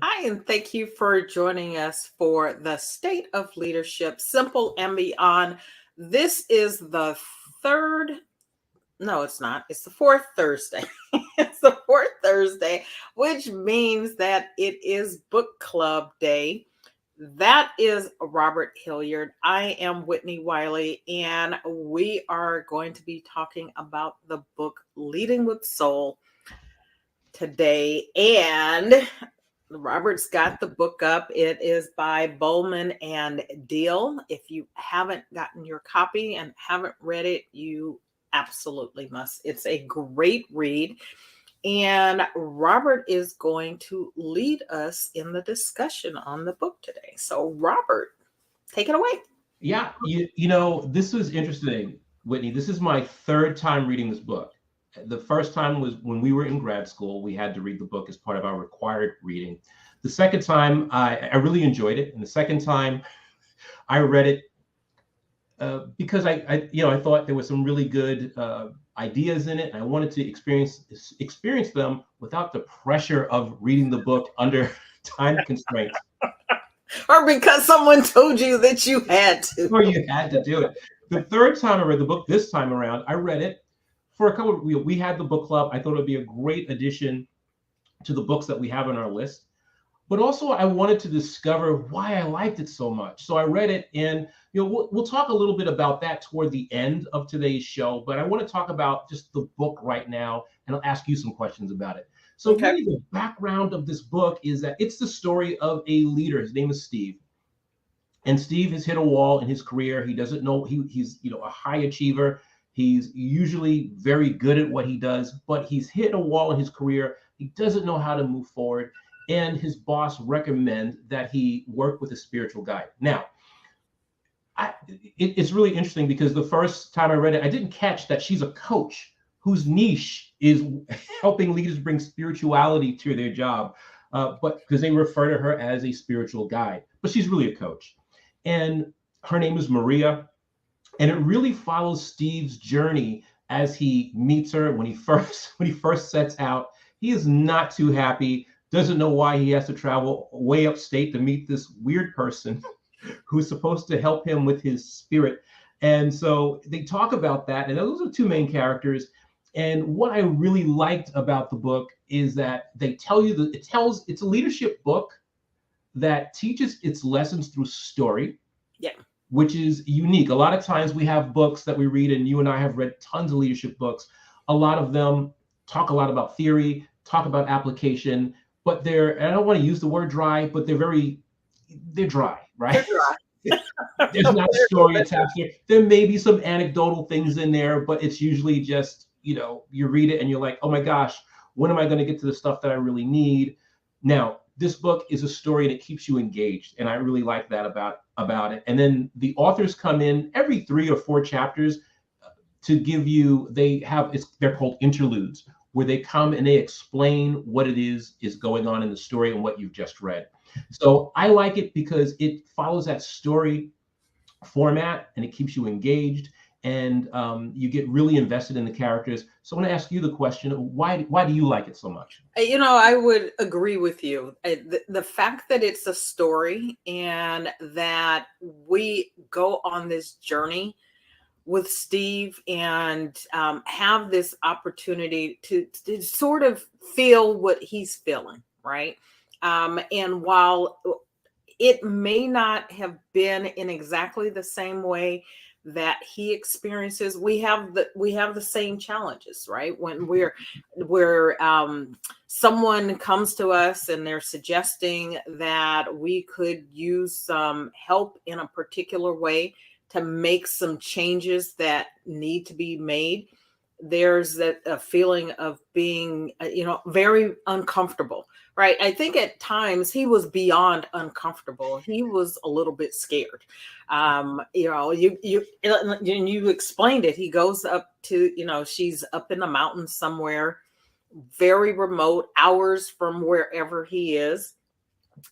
Hi, and thank you for joining us for the State of Leadership, Simple and Beyond. This is the third, no, it's not, it's the fourth Thursday. It's the fourth Thursday, which means that it is book club day. That is Robert Hilliard. I am Whitney Wiley, and we are going to be talking about the book Leading with Soul today. And Robert's got the book up. It is by Bolman and Deal. If you haven't gotten your copy and haven't read it, you absolutely must. It's a great read. And Robert is going to lead us in the discussion on the book today. So, Robert, take it away. Yeah, you know, this was interesting, Whitney. This is my third time reading this book. The first time was when we were in grad school. We had to read the book as part of our required reading. The second time, I really enjoyed it, and the second time, I read it because I thought there were some really good ideas in it, and I wanted to experience them without the pressure of reading the book under time constraints. Or because someone told you that you had to. Or you had to do it. The third time I read the book, this time around, I read it for a couple of, we had the book club. I thought it would be a great addition to the books that we have on our list. But also I wanted to discover why I liked it so much. So I read it, and we'll talk a little bit about that toward the end of today's show. But I want to talk about just the book right now, and I'll ask you some questions about it. So Okay. really the background of this book is that it's the story of a leader. His name is Steve. And Steve has hit a wall in his career. He doesn't know he's a high achiever. He's usually very good at what he does, but he's hit a wall in his career. He doesn't know how to move forward. And his boss recommend that he work with a spiritual guide. Now, it's really interesting because the first time I read it, I didn't catch that she's a coach whose niche is helping leaders bring spirituality to their job, but because they refer to her as a spiritual guide, but she's really a coach. And her name is Maria. And it really follows Steve's journey as he meets her when he first sets out. He is not too happy, doesn't know why he has to travel way upstate to meet this weird person who's supposed to help him with his spirit. And so they talk about that. And those are the two main characters. And what I really liked about the book is that they tell you that it's a leadership book that teaches its lessons through story. Yeah. Which is unique. A lot of times we have books that we read, and you and I have read tons of leadership books. A lot of them talk a lot about theory, talk about application, but I don't want to use the word dry, but they're dry, right? They're dry. There's not a story attached here. There may be some anecdotal things in there, but it's usually just, you read it and you're like, oh my gosh, when am I going to get to the stuff that I really need? Now, this book is a story and it keeps you engaged. And I really like that about it. And then the authors come in every 3 or 4 chapters to give you, they're called interludes, where they come and they explain what it is going on in the story and what you've just read. So I like it because it follows that story format and it keeps you engaged, and you get really invested in the characters. So I want to ask you the question, why do you like it so much? I would agree with you. The fact that it's a story and that we go on this journey with Steve and have this opportunity to sort of feel what he's feeling, right? And while it may not have been in exactly the same way that he experiences, we have the same challenges, right? When we're someone comes to us and they're suggesting that we could use some help in a particular way to make some changes that need to be made, there's a feeling of being, very uncomfortable, right? I think at times he was beyond uncomfortable. He was a little bit scared. You explained it. He goes up to, she's up in the mountains somewhere, very remote, hours from wherever he is.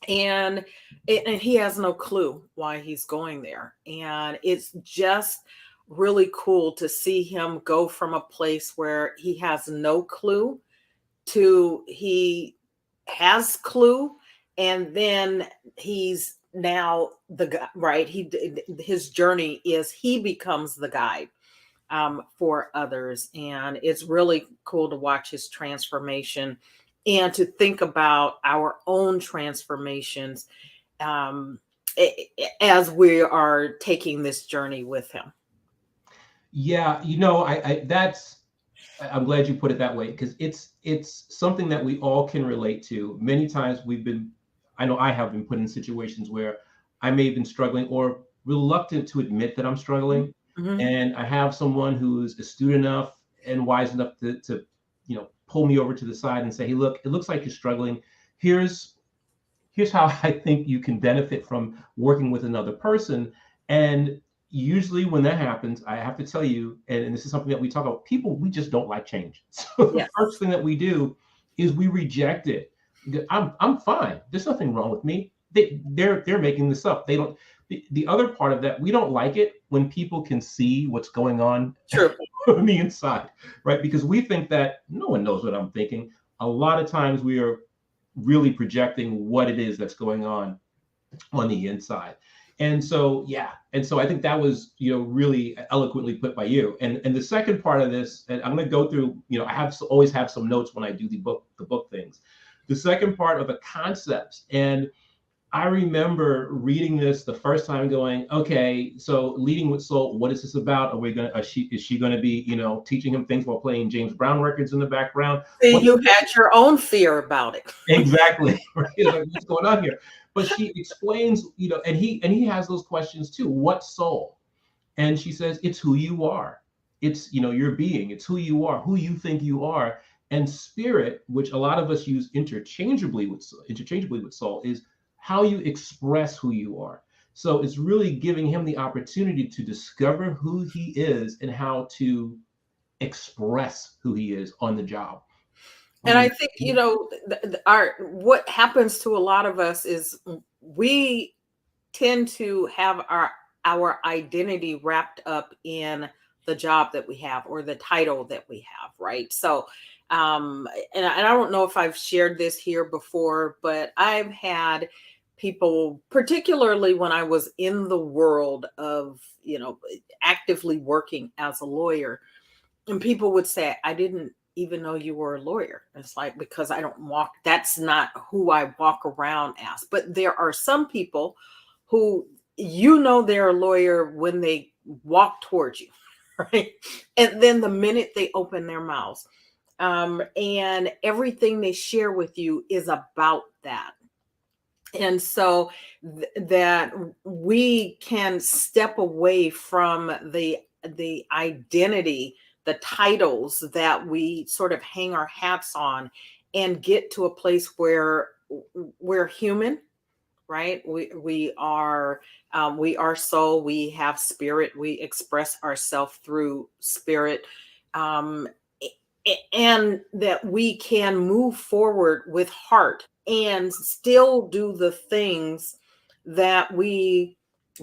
And he has no clue why he's going there. And it's just really cool to see him go from a place where he has no clue to he has clue, and then he's now the guy, right? His journey is he becomes the guide for others, and it's really cool to watch his transformation and to think about our own transformations um, as we are taking this journey with him. Yeah, you know, I'm glad you put it that way, because it's something that we all can relate to. Many times I know I have been put in situations where I may have been struggling or reluctant to admit that I'm struggling. Mm-hmm. And I have someone who's astute enough and wise enough to pull me over to the side and say, hey, look, it looks like you're struggling. Here's how I think you can benefit from working with another person. And usually when that happens, I have to tell you, and this is something that we talk about, people, we just don't like change. So Yes. the first thing that we do is we reject it. I'm fine. There's nothing wrong with me. They're making this up. They don't. The other part of that, we don't like it when people can see what's going on True. on the inside, right? Because we think that no one knows what I'm thinking. A lot of times we are really projecting what it is that's going on the inside. And so, yeah. And so I think that was, really eloquently put by you. And the second part of this, and I'm going to go through, I always have some notes when I do the book things. The second part of the concepts. And I remember reading this the first time going, okay, so leading with soul, what is this about? Is she going to be, teaching him things while playing James Brown records in the background? See, you had your own fear about it. Exactly. Right? Like, what's going on here? But she explains, and he has those questions too. What soul? And she says, it's who you are. It's, your being. It's who you are, who you think you are. And spirit, which a lot of us use interchangeably with soul, is how you express who you are. So it's really giving him the opportunity to discover who he is and how to express who he is on the job. And I think, what happens to a lot of us is we tend to have our identity wrapped up in the job that we have or the title that we have, right? So, and I don't know if I've shared this here before, but I've had people, particularly when I was in the world of, actively working as a lawyer, and people would say, I didn't even know you were a lawyer. It's like, because that's not who I walk around as. But there are some people who, they're a lawyer when they walk towards you, right? And then the minute they open their mouths, and everything they share with you is about that. And so that we can step away from the identity, the titles that we sort of hang our hats on, and get to a place where we're human, right? We are soul, we have spirit, we express ourselves through spirit, and that we can move forward with heart and still do the things that we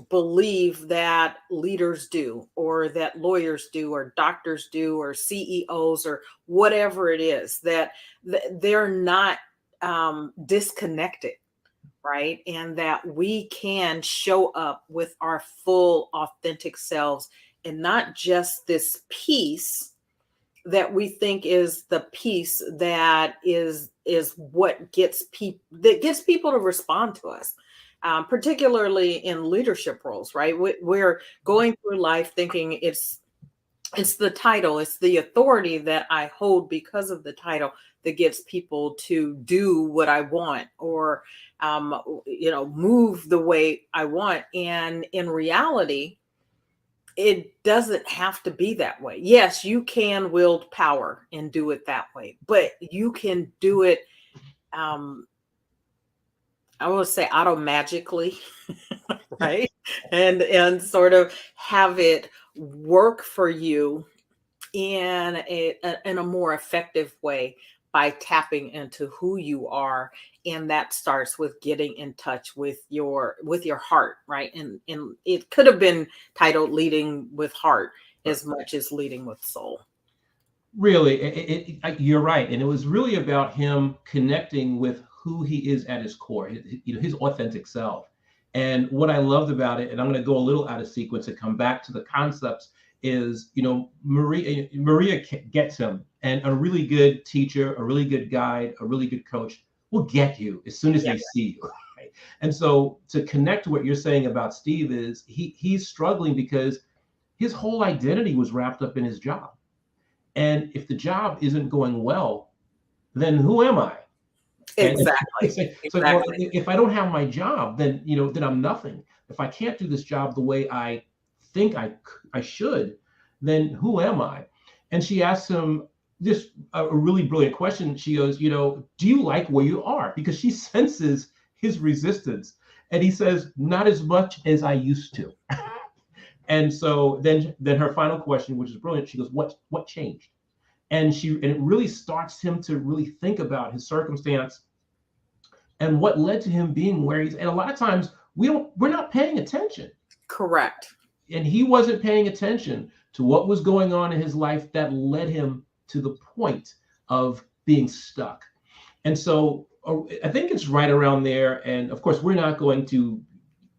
believe that leaders do, or that lawyers do, or doctors do, or CEOs, or whatever it is, that they're not disconnected, right? And that we can show up with our full authentic selves, and not just this piece that we think is the piece that is what gets people to respond to us, particularly in leadership roles, right? We're going through life thinking it's the title, it's the authority that I hold because of the title that gets people to do what I want, or move the way I want. And in reality, it doesn't have to be that way. Yes, you can wield power and do it that way, but you can do it, I would say, auto-magically, right? And sort of have it work for you in a more effective way by tapping into who you are. And that starts with getting in touch with your heart, right? And it could have been titled Leading with Heart as much as Leading with Soul. Really, you're right. And it was really about him connecting with who he is at his core, his authentic self. And what I loved about it, and I'm going to go a little out of sequence and come back to the concepts, is, Maria gets him, and a really good teacher, a really good guide, a really good coach will get you as soon as they see you. Right? And so to connect to what you're saying about Steve is he's struggling because his whole identity was wrapped up in his job. And if the job isn't going well, then who am I? Exactly. So well, if I don't have my job, then then I'm nothing. If I can't do this job the way I think I should, then who am I? And she asks him this a really brilliant question. She goes, do you like where you are? Because she senses his resistance, and he says, not as much as I used to. And so then her final question, which is brilliant, she goes, what changed? And it really starts him to really think about his circumstance and what led to him being where he's. And a lot of times we're not paying attention. Correct. And he wasn't paying attention to what was going on in his life that led him to the point of being stuck. And so I think it's right around there. And of course, we're not going to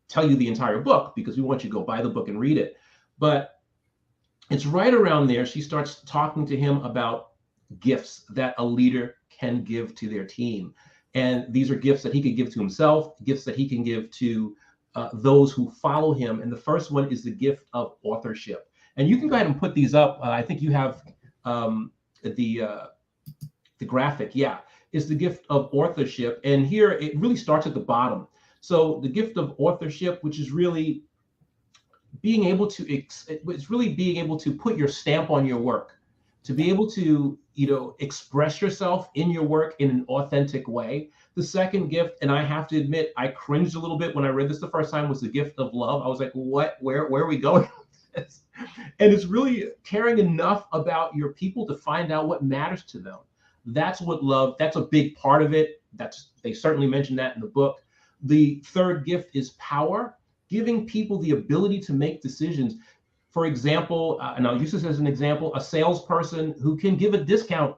tell you the entire book because we want you to go buy the book and read it. But it's right around there. She starts talking to him about gifts that a leader can give to their team. And these are gifts that he could give to himself, gifts that he can give to those who follow him. And the first one is the gift of authorship. And you can go ahead and put these up. I think you have the graphic. Yeah, is the gift of authorship. And here it really starts at the bottom. So the gift of authorship, which is really being able to put your stamp on your work, to be able to express yourself in your work in an authentic way. The second gift, and I have to admit, I cringed a little bit when I read this the first time, was the gift of love. I was like, what? Where are we going with this? And it's really caring enough about your people to find out what matters to them. That's what love. That's a big part of it. They certainly mentioned that in the book. The third gift is power, giving people the ability to make decisions. For example, and I'll use this as an example, a salesperson who can give a discount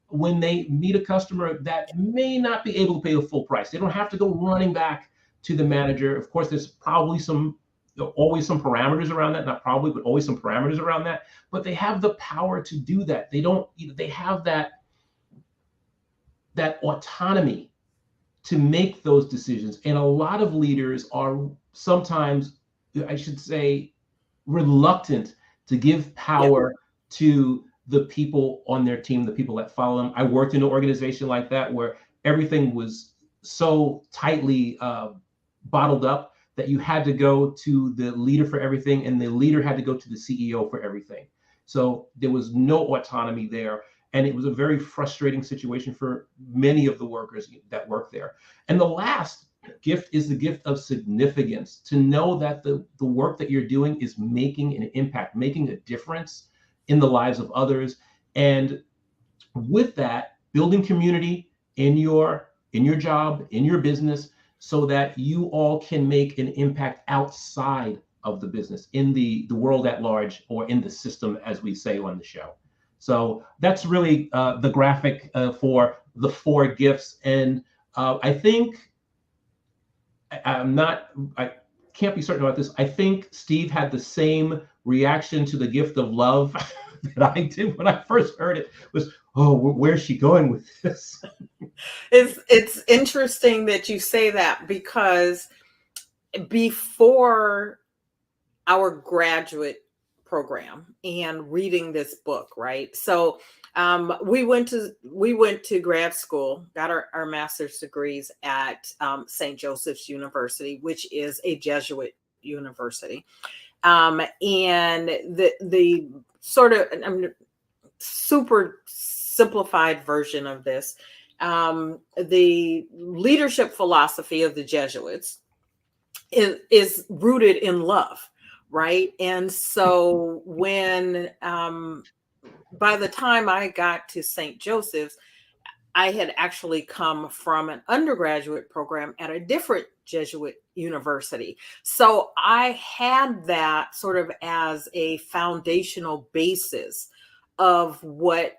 when they meet a customer that may not be able to pay the full price. They don't have to go running back to the manager. Of course, there's probably always some parameters around that, not probably, but always some parameters around that. But they have the power to do that. They have that autonomy to make those decisions. And a lot of leaders are sometimes, I should say, reluctant to give power to the people on their team, the people that follow them. I worked in an organization like that where everything was so tightly bottled up that you had to go to the leader for everything, and the leader had to go to the CEO for everything. So there was no autonomy there. And it was a very frustrating situation for many of the workers that work there. And the last gift is the gift of significance, to know that the work that you're doing is making an impact, making a difference in the lives of others. And with that, building community in your job, in your business, so that you all can make an impact outside of the business, in the world at large, or in the system, as we say on the show. So that's really the graphic for the 4 gifts. And I think I can't be certain about this. I think Steve had the same reaction to the gift of love that I did when I first heard it. Was, oh, where's she going with this? It's interesting that you say that, because before our graduate program and reading this book, right? So we went to grad school, got our master's degrees at St. Joseph's University, which is a Jesuit university. And the sort of super simplified version of this, the leadership philosophy of the Jesuits is rooted in love. Right. And so when by the time I got to St. Joseph's, I had actually come from an undergraduate program at a different Jesuit university. So I had that sort of as a foundational basis of what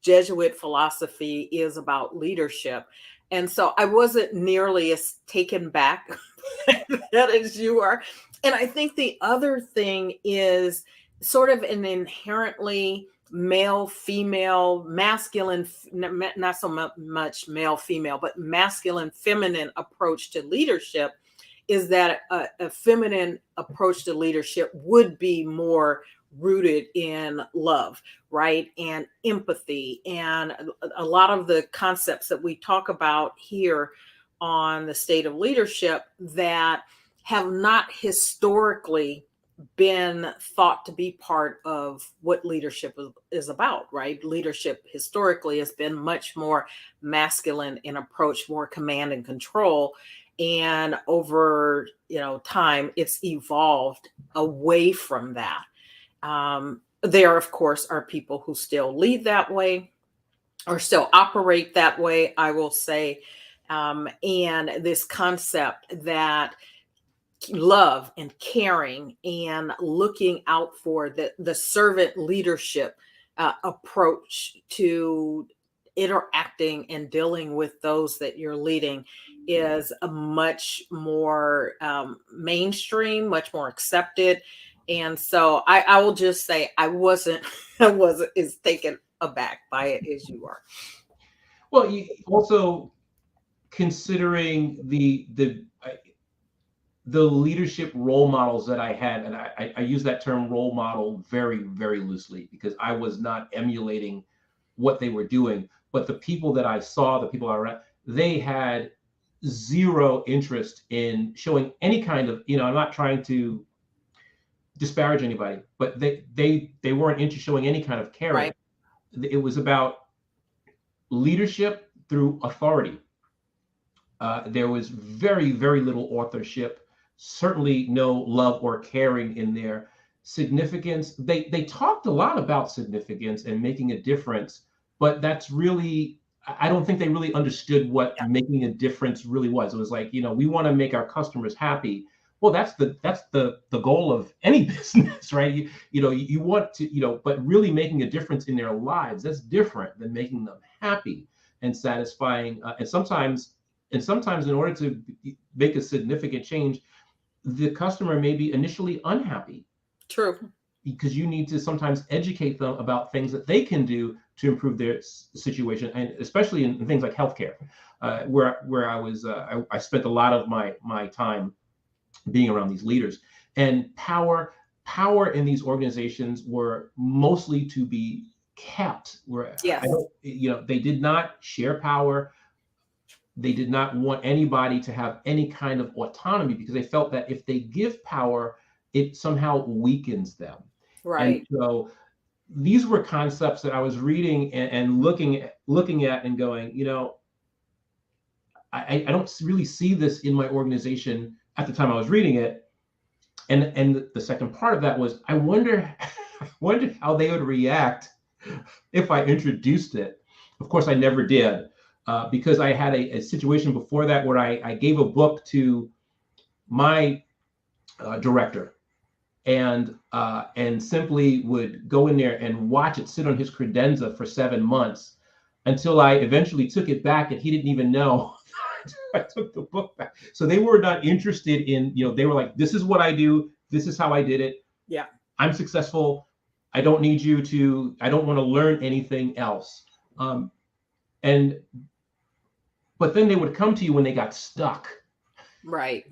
Jesuit philosophy is about leadership. And so I wasn't nearly as taken back that as you are. And I think the other thing is sort of an inherently male, female, masculine, not so much male, female, but masculine, feminine approach to leadership is that a feminine approach to leadership would be more rooted in love, right? And empathy. And a lot of the concepts that we talk about here on the state of leadership that have not historically been thought to be part of what leadership is about, right? Leadership historically has been much more masculine in approach, more command and control. And over, time, it's evolved away from that. There, of course, are people who still lead that way or still operate that way, I will say. And this concept that love and caring and looking out for the servant leadership approach to interacting and dealing with those that you're leading is a much more mainstream, much more accepted. And so I will just say I wasn't as taken aback by it as you are. Well, you also considering the leadership role models that I had, and I use that term role model very, very loosely because I was not emulating what they were doing, but the people that I saw, the people around, they had zero interest in showing any kind of, I'm not trying to disparage anybody, but they weren't into showing any kind of caring. Right. It was about leadership through authority. There was very, very little authorship, certainly no love or caring in there. Significance, they talked a lot about significance and making a difference, but that's really, I don't think they really understood what making a difference really was. It was like, we want to make our customers happy. Well, that's the goal of any business, right? You want to, but really making a difference in their lives, that's different than making them happy and satisfying. And sometimes in order to make a significant change, the customer may be initially unhappy. True. Because you need to sometimes educate them about things that they can do to improve their situation, and especially in things like healthcare, where I spent a lot of my time being around these leaders. And power in these organizations were mostly to be kept. Where Yes. They did not share power. They did not want anybody to have any kind of autonomy because they felt that if they give power, it somehow weakens them. Right. And so these were concepts that I was reading and looking at and going, I don't really see this in my organization at the time I was reading it. And the second part of that was, I wondered how they would react if I introduced it. Of course, I never did. Because I had a situation before that where I gave a book to my director and simply would go in there and watch it sit on his credenza for 7 months until I eventually took it back and he didn't even know I took the book back. So they were not interested in, they were like, this is what I do. This is how I did it. Yeah. I'm successful. I don't want to learn anything else. But then they would come to you when they got stuck. Right.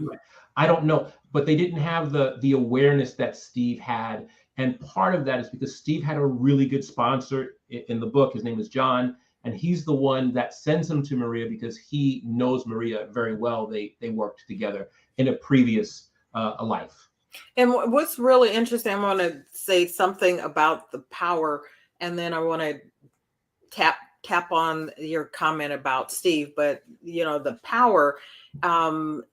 I don't know, but they didn't have the awareness that Steve had. And part of that is because Steve had a really good sponsor in the book. His name is John, and he's the one that sends him to Maria because he knows Maria very well. They worked together in a previous life. And what's really interesting, I want to say something about the power, and then I want to tap on your comment about Steve, but the power, and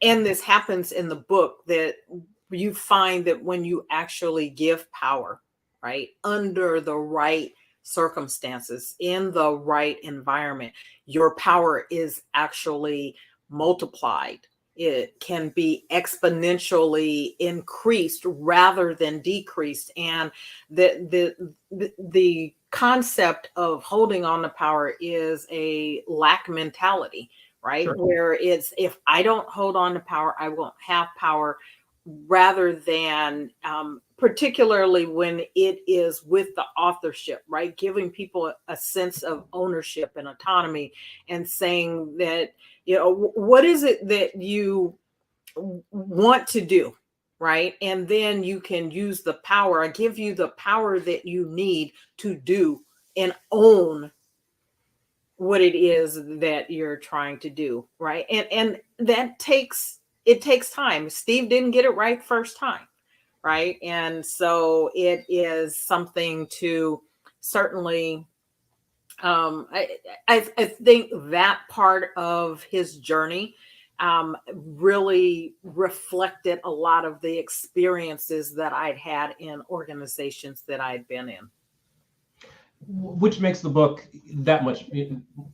this happens in the book, that you find that when you actually give power, right, under the right circumstances, in the right environment, your power is actually multiplied. It can be exponentially increased rather than decreased. And the concept of holding on to power is a lack mentality, right? Sure. Where it's, if I don't hold on to power, I won't have power, rather than particularly when it is with the authorship, right? Giving people a sense of ownership and autonomy, and saying that, what is it that you want to do, right? And then you can use the power. I give you the power that you need to do and own what it is that you're trying to do, right? And that takes, it takes time. Steve didn't get it right first time, right? And so it is something to certainly, I think that part of his journey really reflected a lot of the experiences that I'd had in organizations that I'd been in. Which makes the book that much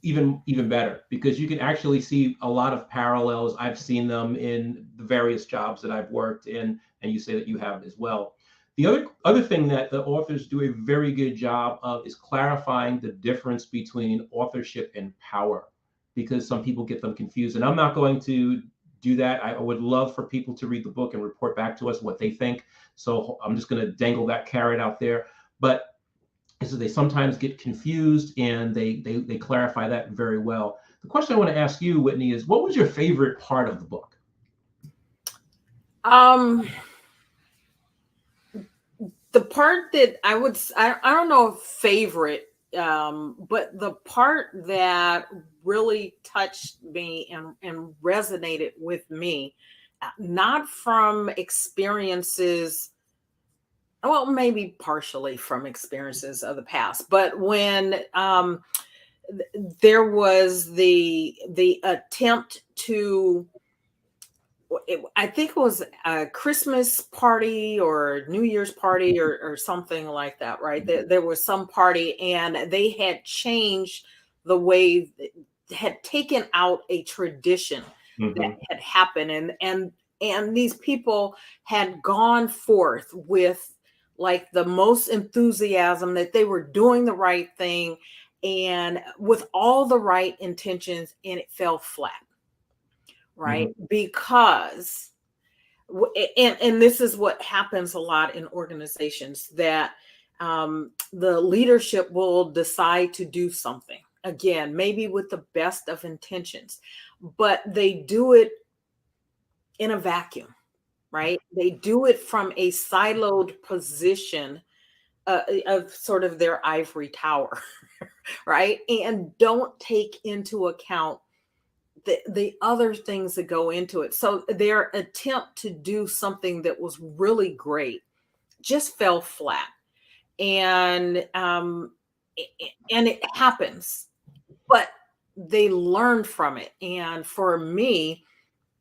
even better, because you can actually see a lot of parallels. I've seen them in the various jobs that I've worked in, and you say that you have as well. The other thing that the authors do a very good job of is clarifying the difference between authorship and power, because some people get them confused. And I'm not going to do that. I would love for people to read the book and report back to us what they think. So I'm just going to dangle that carrot out there. But so they sometimes get confused, and they clarify that very well. The question I want to ask you, Whitney, is what was your favorite part of the book? The part that I don't know if favorite, but the part that really touched me and resonated with me, not from experiences, well, maybe partially from experiences of the past, but when there was the attempt to, I think it was a Christmas party or New Year's party or something like that, right? There was some party, and they had changed the way, had taken out a tradition that had happened, and these people had gone forth with like the most enthusiasm that they were doing the right thing and with all the right intentions, and it fell flat, right? Because and this is what happens a lot in organizations, that the leadership will decide to do something, again, maybe with the best of intentions, but they do it in a vacuum, right? They do it from a siloed position of sort of their ivory tower, right? And don't take into account the other things that go into it. So their attempt to do something that was really great just fell flat. And it happens, but they learned from it. And for me,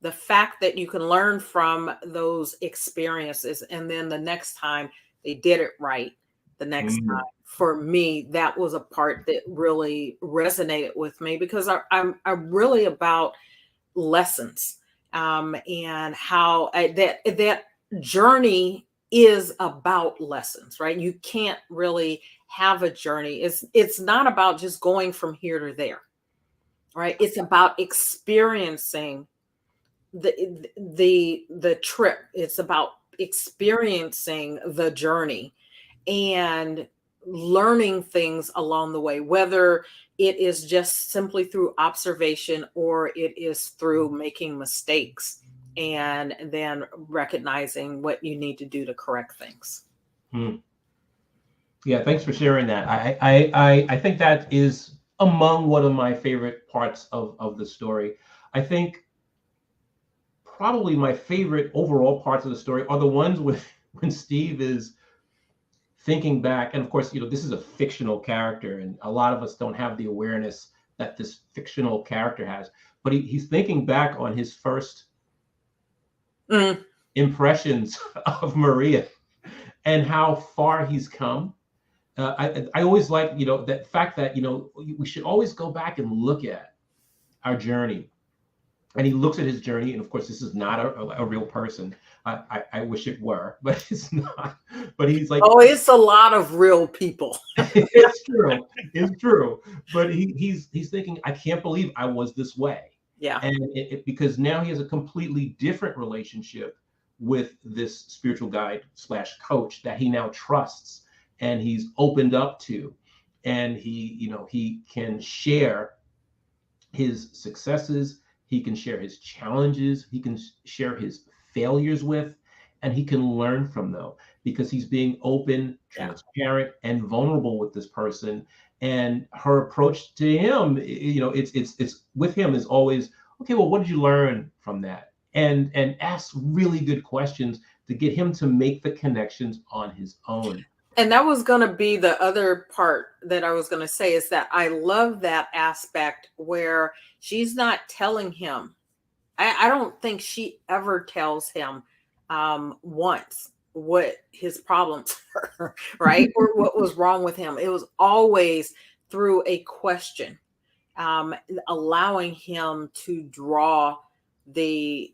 the fact that you can learn from those experiences, and then the next time they did it right, the next time, for me, that was a part that really resonated with me, because I'm really about lessons, and how that journey is about lessons, right? You can't really have a journey. It's not about just going from here to there, right? It's about experiencing the trip. It's about experiencing the journey and learning things along the way, whether it is just simply through observation or it is through making mistakes and then recognizing what you need to do to correct things. Yeah, thanks for sharing that. I think that is among one of my favorite parts of the story. I think probably my favorite overall parts of the story are the ones when Steve is thinking back, and of course, this is a fictional character, and a lot of us don't have the awareness that this fictional character has. But he's thinking back on his first impressions of Maria and how far he's come. I always like, that fact that, we should always go back and look at our journey and he looks at his journey, and of course, this is not a real person. I wish it were, but it's not. But he's like, Oh, it's a lot of real people. it's true, it's true. But he's thinking, I can't believe I was this way. Yeah. And because now he has a completely different relationship with this spiritual guide slash coach that he now trusts and he's opened up to, and he can share his successes, he can share his challenges, he can share his failures with, and he can learn from them because he's being open, transparent, and vulnerable with this person. And her approach to him, it's with him is always, okay, well, what did you learn from that? And ask really good questions to get him to make the connections on his own. And that was going to be the other part that I was going to say, is that I love that aspect where she's not telling him. I don't think she ever tells him once what his problems were, right? Or what was wrong with him. It was always through a question, allowing him to draw the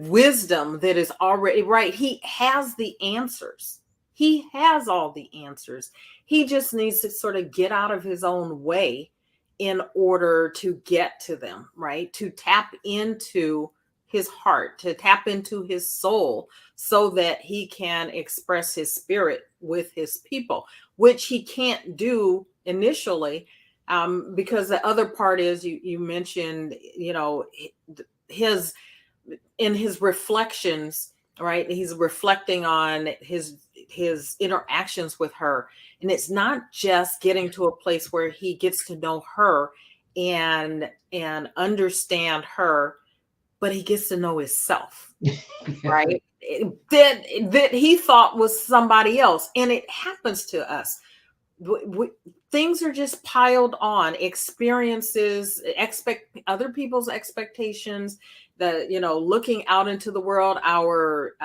wisdom that is already right. He has the answers. He has all the answers. He just needs to sort of get out of his own way in order to get to them, right? To tap into his heart, to tap into his soul so that he can express his spirit with his people, which he can't do initially. Because the other part is you mentioned, in his reflections, right? He's reflecting on his interactions with her. And it's not just getting to a place where he gets to know her and understand her, but he gets to know himself, right? That he thought was somebody else. And it happens to us. Things are just piled on, experiences, other people's expectations, looking out into the world, our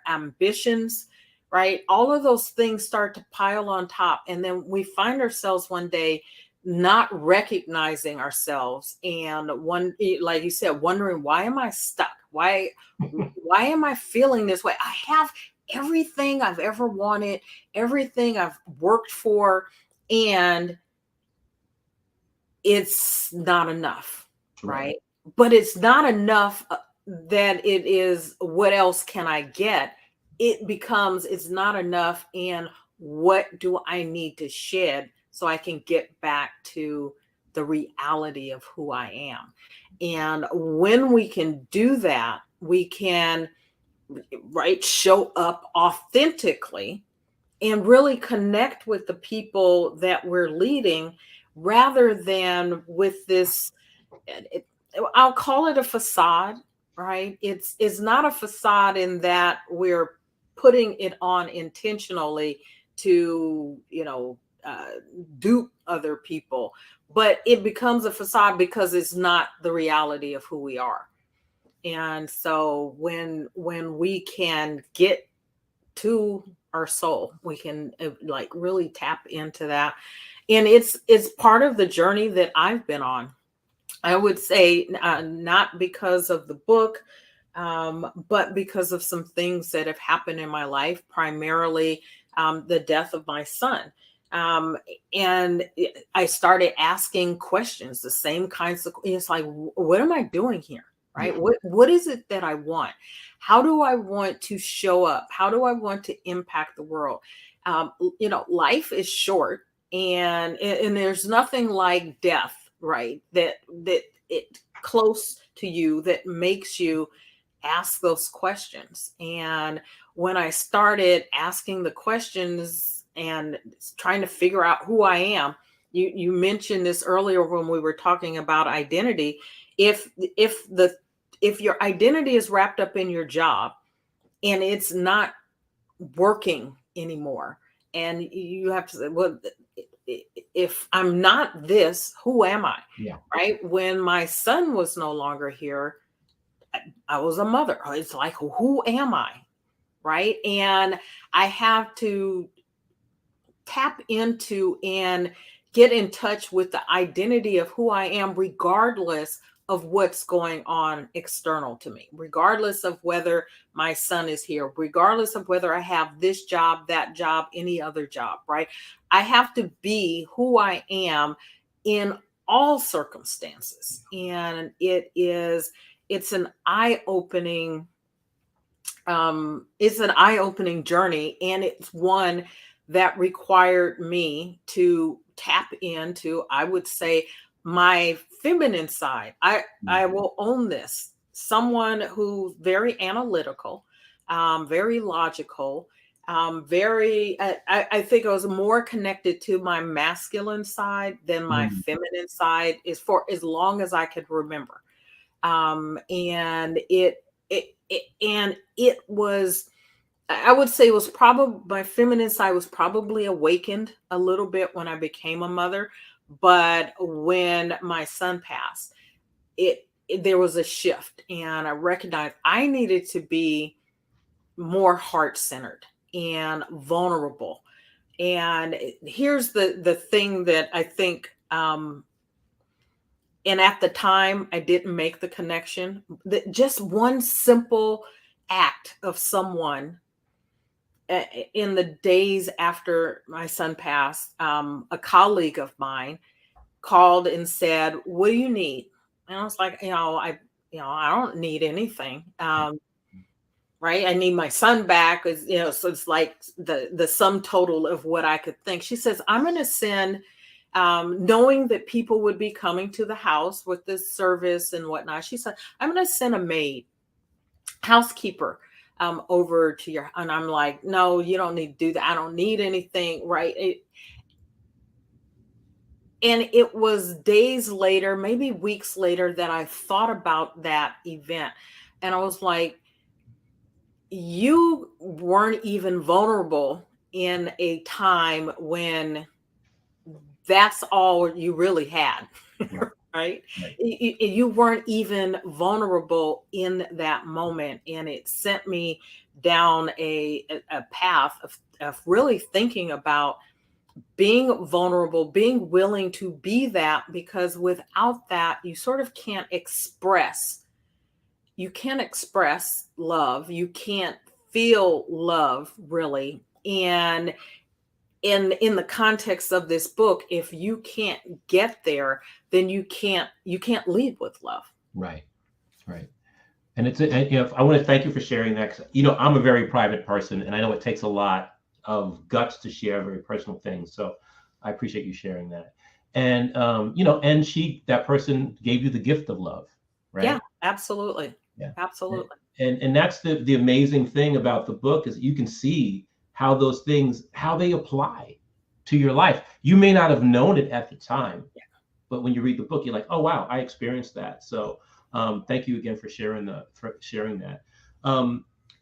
ambitions, right? All of those things start to pile on top. And then we find ourselves one day not recognizing ourselves. And like you said, wondering, why am I stuck? Why am I feeling this way? I have everything I've ever wanted, everything I've worked for, and it's not enough, right? But it's not enough that it is, what else can I get? It becomes, it's not enough, and what do I need to shed so I can get back to the reality of who I am? And when we can do that, we can, right, show up authentically and really connect with the people that we're leading, rather than with this, I'll call it a facade, right? It's not a facade in that we're putting it on intentionally to, dupe other people, but it becomes a facade because it's not the reality of who we are. And so when we can get to our soul, we can really tap into that. And it's part of the journey that I've been on. I would say not because of the book, but because of some things that have happened in my life, primarily the death of my son. And I started asking questions, the same kinds of, it's like, what am I doing here? Right? Yeah. What is it that I want? How do I want to show up? How do I want to impact the world? Life is short, and there's nothing like death, right? That it close to you that makes you ask those questions. And when I started asking the questions and trying to figure out who I am, you mentioned this earlier when we were talking about identity. If your identity is wrapped up in your job and it's not working anymore, and you have to say, well, if I'm not this, who am I? Yeah. Right. When my son was no longer here, I was a mother. It's like, who am I? Right. And I have to tap into and get in touch with the identity of who I am, regardless of what's going on external to me, regardless of whether my son is here, regardless of whether I have this job, that job, any other job, right? I have to be who I am in all circumstances. And it's an eye-opening journey, and it's one that required me to tap into, I would say, my feminine side. I will own this. Someone who's very analytical, very logical, very. I think I was more connected to my masculine side than my feminine side, is for as long as I could remember. And it was, I would say, it was probably, my feminine side was probably awakened a little bit when I became a mother. But when my son passed, there was a shift, and I recognized I needed to be more heart-centered and vulnerable. And here's the thing that I think, and at the time I didn't make the connection, that just one simple act of someone in the days after my son passed, a colleague of mine called and said, "What do you need?" And I was like, I don't need anything. Right. I need my son back. So it's like the sum total of what I could think. She says, "I'm going to send," knowing that people would be coming to the house with this service and whatnot. She said, "I'm going to send a maid, housekeeper, over to your," and I'm like, "No, you don't need to do that. I don't need anything." Right. And it was days later, maybe weeks later, that I thought about that event. And I was like, you weren't even vulnerable in a time when that's all you really had. Right. Right? Right. You weren't even vulnerable in that moment. And it sent me down a path of really thinking about being vulnerable, being willing to be that, because without that, you sort of can't express. You can't express love. You can't feel love, really. And in the context of this book, if you can't get there, then you can't lead with love. Right. Right. And I want to thank you for sharing that. 'Cause, I'm a very private person, and I know it takes a lot of guts to share very personal things. So I appreciate you sharing that. And and that person gave you the gift of love, right? Yeah, absolutely. Yeah. Absolutely. And that's the amazing thing about the book, is you can see how those things, how they apply to your life. You may not have known it at the time, but when you read the book, you're like, "Oh wow, I experienced that." So thank you again for sharing that.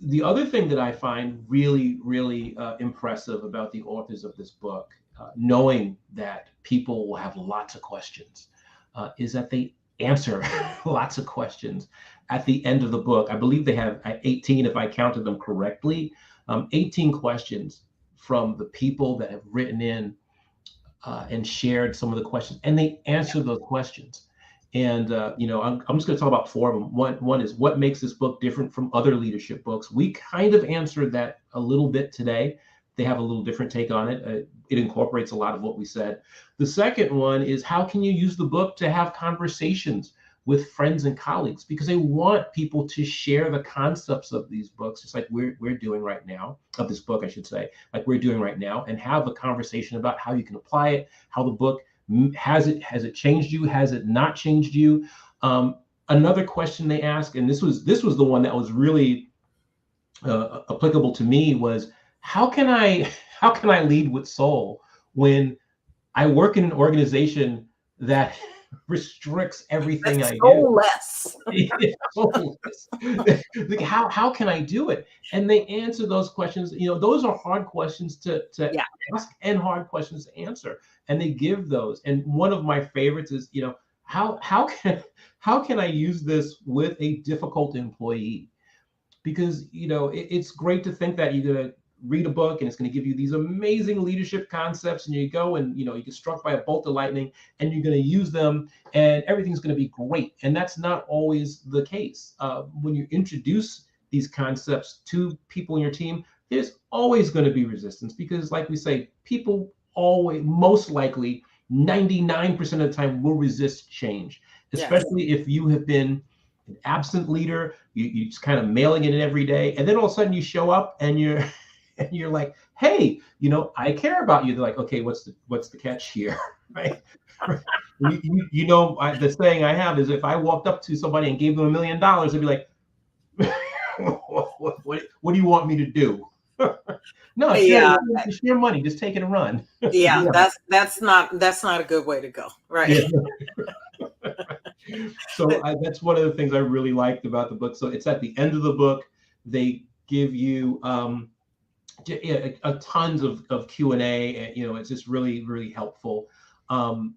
The other thing that I find really, really impressive about the authors of this book, knowing that people will have lots of questions, is that they answer lots of questions at the end of the book. I believe they have 18, if I counted them correctly, 18 questions from the people that have written in and shared some of the questions, and they answer those questions. And I'm just going to talk about four of them. One is, what makes this book different from other leadership books? We kind of answered that a little bit today. They have a little different take on it. It incorporates a lot of what we said. The second one is, how can you use the book to have conversations with friends and colleagues? Because they want people to share the concepts of these books, just like we're doing right now, of this book, I should say, like we're doing right now, and have a conversation about how you can apply it, how the book has it changed you, has it not changed you. Another question they ask, and this was the one that was really applicable to me, was, how can I lead with soul when I work in an organization that restricts everything That's I so do? less. Like, how can I do it? And they answer those questions. Those are hard questions to ask, and hard questions to answer. And they give those. And one of my favorites is, how can I use this with a difficult employee? Because it's great to think that you're gonna read a book and it's going to give you these amazing leadership concepts, and you go and, you know, you get struck by a bolt of lightning and you're going to use them and everything's going to be great. And that's not always the case. When you introduce these concepts to people in your team, there's always going to be resistance because, like we say, people always, most likely 99% of the time, will resist change, especially if you have been an absent leader. You just kind of mailing it in every day, and then all of a sudden you show up and you're like, hey, you know, I care about you. They're like, okay, what's the catch here, right? You know, the saying I have is, if I walked up to somebody and gave them $1 million, they'd be like, what do you want me to do? No, it's your money. Just take it and run. Yeah, that's not a good way to go, right? Yeah. So that's one of the things I really liked about the book. So it's at the end of the book, they give you a tons of Q&A, and, you know, it's just really, really helpful. And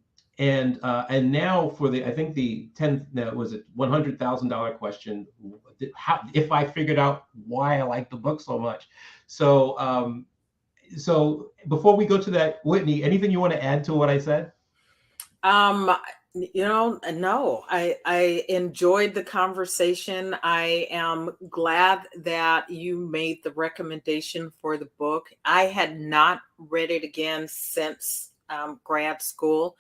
now for I think the $100,000 question, if I figured out why I like the book so much. So so before we go to that, Whitney, anything you want to add to what I said? You know, no, I enjoyed the conversation. I am glad that you made the recommendation for the book. I had not read it again since grad school.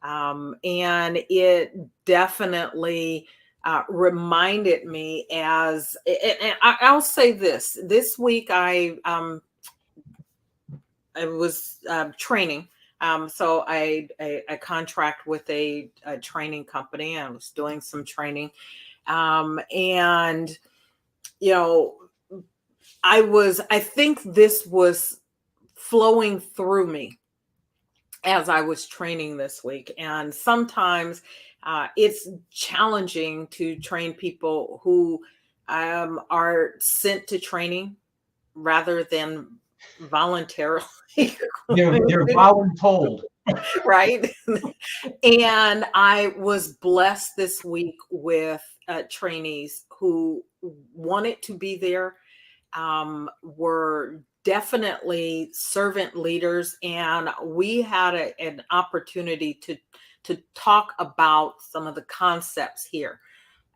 And it definitely reminded me and I'll say this week I was training. So I contract with a training company. I was doing some training. And, you know, I think this was flowing through me as I was training this week. And sometimes it's challenging to train people who are sent to training rather than voluntarily. They're voluntold. Right. And I was blessed this week with trainees who wanted to be there, were definitely servant leaders, and we had an opportunity to talk about some of the concepts here.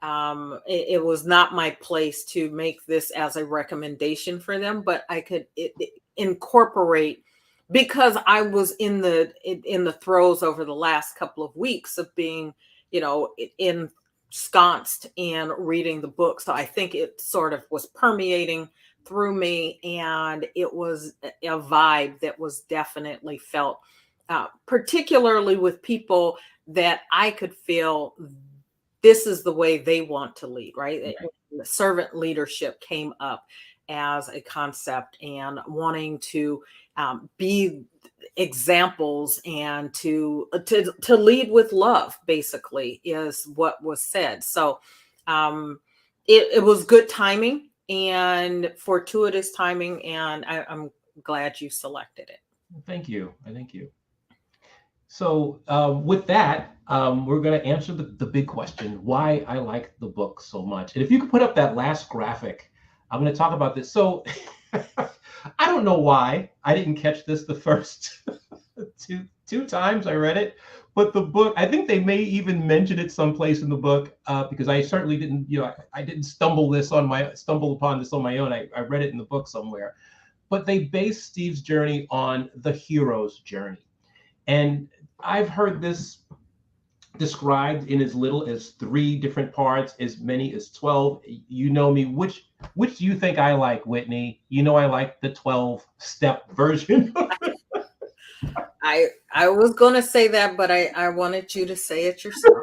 It was not my place to make this as a recommendation for them, but I could incorporate, because I was in the throes over the last couple of weeks of being, you know, ensconced in reading the book. So I think it sort of was permeating through me, and it was a vibe that was definitely felt, particularly with people that I could feel this is the way they want to lead, right? The servant leadership came up as a concept, and wanting to be examples and to lead with love, basically, is what was said. So it was good timing and fortuitous timing, and I'm glad you selected it. Thank you. Thank you. So with that, we're going to answer the big question, why I like the book so much. And if you could put up that last graphic, I'm going to talk about this. So I don't know why I didn't catch this the first two times I read it, but the book, I think they may even mention it someplace in the book, because I certainly didn't, you know, I didn't stumble upon this on my own. I read it in the book somewhere, but they base Steve's journey on the hero's journey. And I've heard this described in as little as 3 different parts, as many as 12. You know me. Which do you think I like, Whitney? You know I like the 12-step version. I was going to say that, but I wanted you to say it yourself.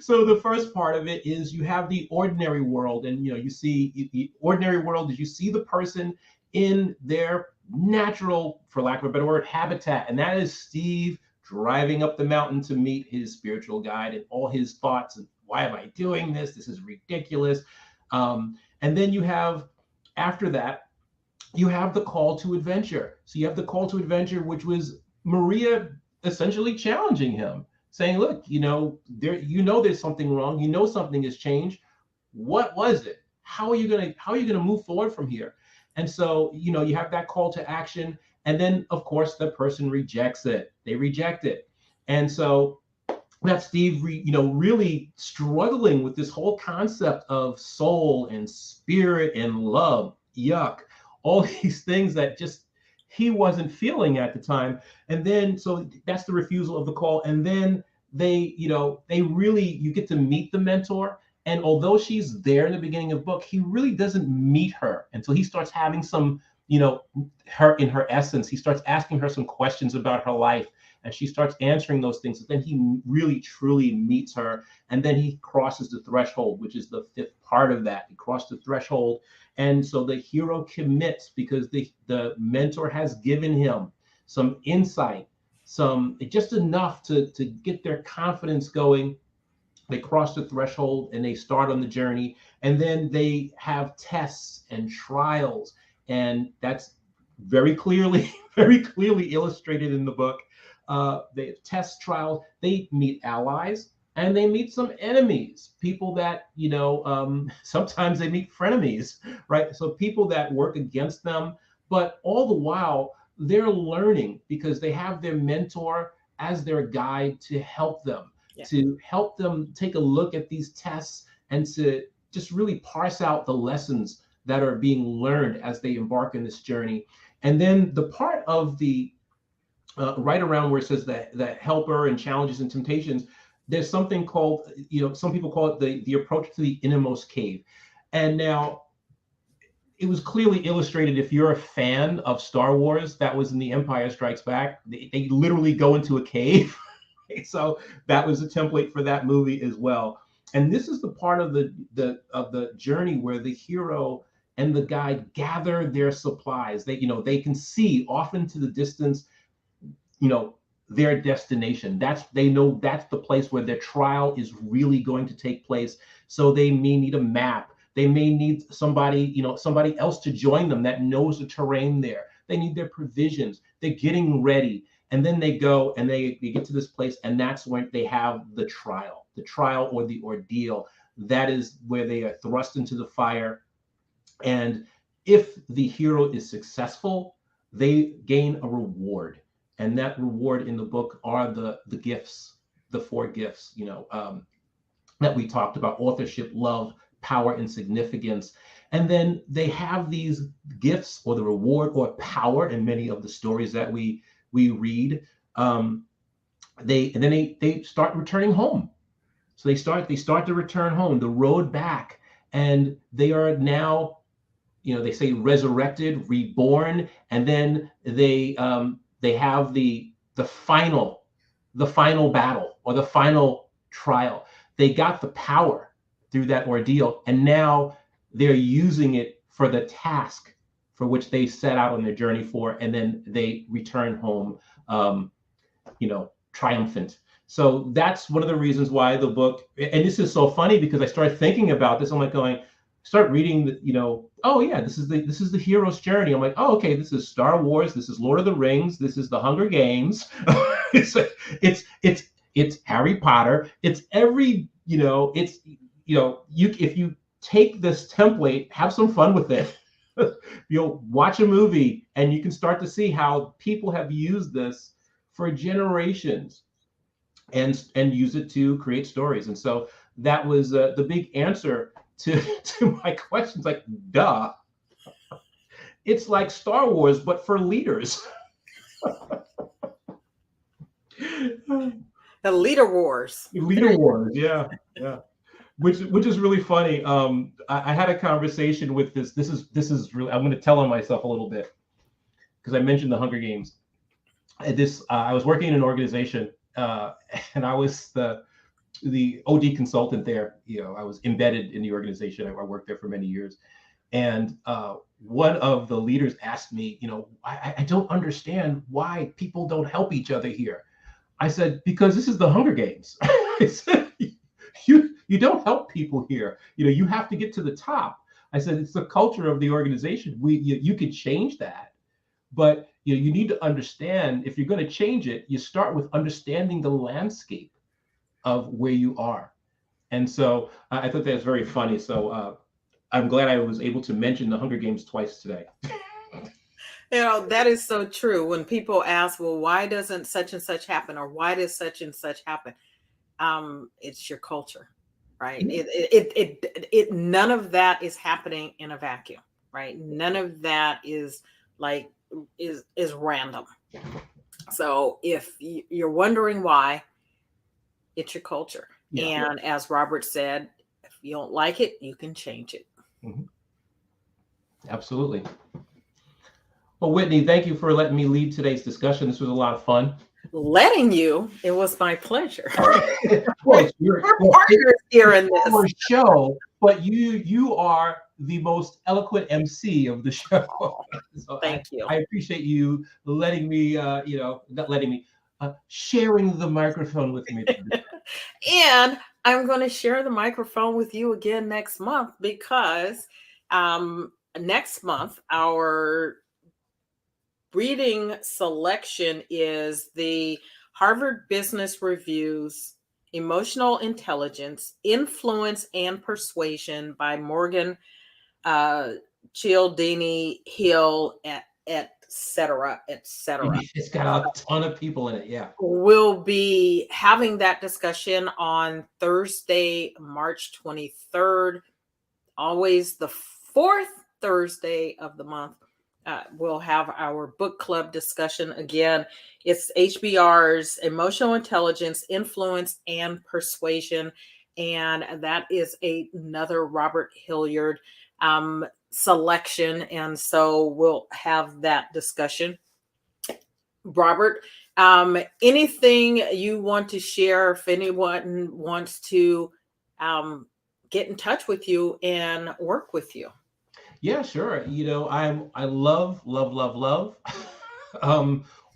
So the first part of it is you have the ordinary world, and, you know, you see the ordinary world is you see the person in their natural, for lack of a better word, habitat, and that is Steve driving up the mountain to meet his spiritual guide, and all his thoughts and, why am I doing this? This is ridiculous. And then you have, after that, you have the call to adventure. So you have the call to adventure, which was Maria essentially challenging him, saying, look, you know, there's something wrong. You know, something has changed. What was it? How are you going to move forward from here? And so, you have that call to action. And then, of course, the person rejects it. They reject it. And so that's Steve, really struggling with this whole concept of soul and spirit and love. Yuck. All these things that just he wasn't feeling at the time. And then, so that's the refusal of the call. And then you get to meet the mentor. And although she's there in the beginning of the book, he really doesn't meet her until he starts having some, her in her essence. He starts asking her some questions about her life, and she starts answering those things. And then he really, truly meets her. And then he crosses the threshold, which is the fifth part of that. He crossed the threshold. And so the hero commits because the mentor has given him some insight, just enough to get their confidence going. They cross the threshold and they start on the journey. And then they have tests and trials. And that's very clearly illustrated in the book. They have test trials, they meet allies, and they meet some enemies, people that, sometimes they meet frenemies, right? So people that work against them, but all the while they're learning because they have their mentor as their guide to help them. Yeah. To help them take a look at these tests and to just really parse out the lessons that are being learned as they embark in this journey. And then the part of the right around where it says that helper and challenges and temptations, there's something called, some people call it the approach to the innermost cave. And now it was clearly illustrated, if you're a fan of Star Wars, that was in The Empire Strikes Back. They literally go into a cave. So that was a template for that movie as well. And this is the part of the journey where the hero and the guide gather their supplies. They can see off into the distance, their destination. They know that's the place where their trial is really going to take place. So they may need a map. They may need somebody else to join them that knows the terrain there. They need their provisions. They're getting ready. And then they go and they get to this place, and that's when they have the trial or the ordeal. That is where they are thrust into the fire. And if the hero is successful, they gain a reward. And that reward in the book are the gifts, the 4 gifts, that we talked about: authorship, love, power, and significance. And then they have these gifts or the reward or power in many of the stories that we read. They start returning home. So they start to return home, the road back, and they are now, they say resurrected, reborn, and then they have the final battle or the final trial. They got the power through that ordeal, and now they're using it for the task for which they set out on their journey for, and then they return home, triumphant. So that's one of the reasons why the book, and this is so funny because I started thinking about this. I'm like start reading, oh yeah, this is the hero's journey. I'm like, oh, okay, this is Star Wars, this is Lord of the Rings, this is the Hunger Games, it's Harry Potter, it's every, if you take this template, have some fun with it. You'll watch a movie and you can start to see how people have used this for generations and use it to create stories. And so that was the big answer to my questions. Like, duh, it's like Star Wars, but for leaders. The leader wars. Leader wars, yeah. Which is really funny. I had a conversation with this. This is really, I'm going to tell on myself a little bit because I mentioned the Hunger Games. I was working in an organization, and I was the OD consultant there. I was embedded in the organization. I worked there for many years, and one of the leaders asked me, I don't understand why people don't help each other here. I said, because this is the Hunger Games. I said, you don't help people here. You have to get to the top. I said, it's the culture of the organization. You could change that, but you need to understand, if you're going to change it, you start with understanding the landscape of where you are. And so I thought that was very funny. So I'm glad I was able to mention the Hunger Games twice today. That is so true. When people ask, well, why doesn't such and such happen? Or why does such and such happen? It's your culture, right? None of that is happening in a vacuum, right? None of that is like, is random. So if you're wondering why, it's your culture. Yeah. And as Robert said, if you don't like it, you can change it. Mhm. Absolutely. Well, Whitney, thank you for letting me lead today's discussion. This was a lot of fun. Letting you, it was my pleasure. Well, We're partners here in this. Our show, but you are the most eloquent MC of the show. So Thank you. I appreciate you letting me, not letting me, sharing the microphone with me. And I'm going to share the microphone with you again next month, because next month our reading selection is the Harvard Business Review's Emotional Intelligence, Influence, and Persuasion by Morgan Cialdini, Hill, et cetera, et cetera. It's got a ton of people in it. Yeah. We'll be having that discussion on Thursday, March 23rd, always the fourth Thursday of the month. We'll have our book club discussion again. It's HBR's Emotional Intelligence, Influence, and Persuasion. And that is another Robert Hilliard selection. And so we'll have that discussion. Robert, anything you want to share if anyone wants to get in touch with you and work with you? Yeah, sure. I love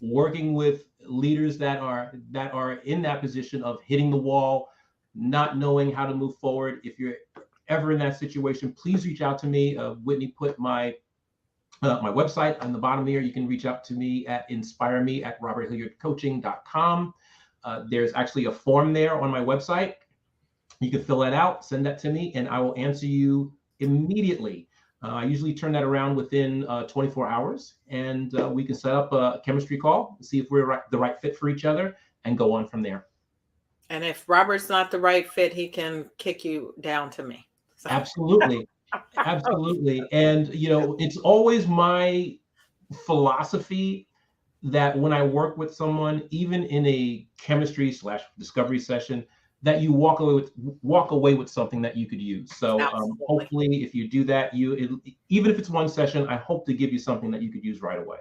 working with leaders that are in that position of hitting the wall, not knowing how to move forward. If you're ever in that situation, please reach out to me. Whitney put my website on the bottom here. You can reach out to me at inspireme@roberthilliardcoaching.com. There's actually a form there on my website. You can fill that out, send that to me, and I will answer you immediately. I usually turn that around within 24 hours, and we can set up a chemistry call, see if we're the right fit for each other, and go on from there. And if Robert's not the right fit, he can kick you down to me. So. Absolutely. Absolutely. And, it's always my philosophy that when I work with someone, even in a chemistry/discovery session, that you walk away with something that you could use. So hopefully, if you do that, even if it's one session, I hope to give you something that you could use right away.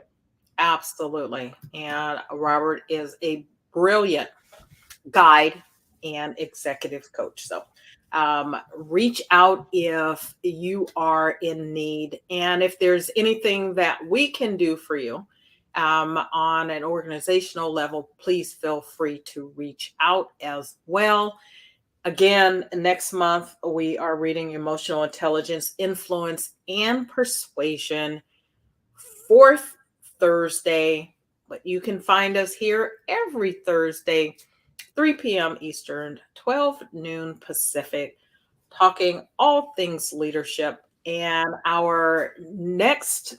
Absolutely. And Robert is a brilliant guide and executive coach. So reach out if you are in need. And if there's anything that we can do for you on an organizational level, please feel free to reach out as well. Again, next month, we are reading Emotional Intelligence, Influence, and Persuasion, fourth Thursday. But you can find us here every Thursday, 3 p.m. Eastern, 12 noon Pacific, talking all things leadership. And our next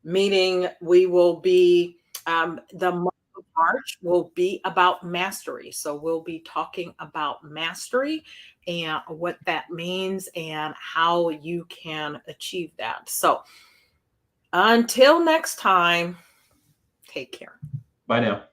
meeting, we will be, the month of March will be about mastery. So we'll be talking about mastery and what that means and how you can achieve that. So until next time, take care. Bye now.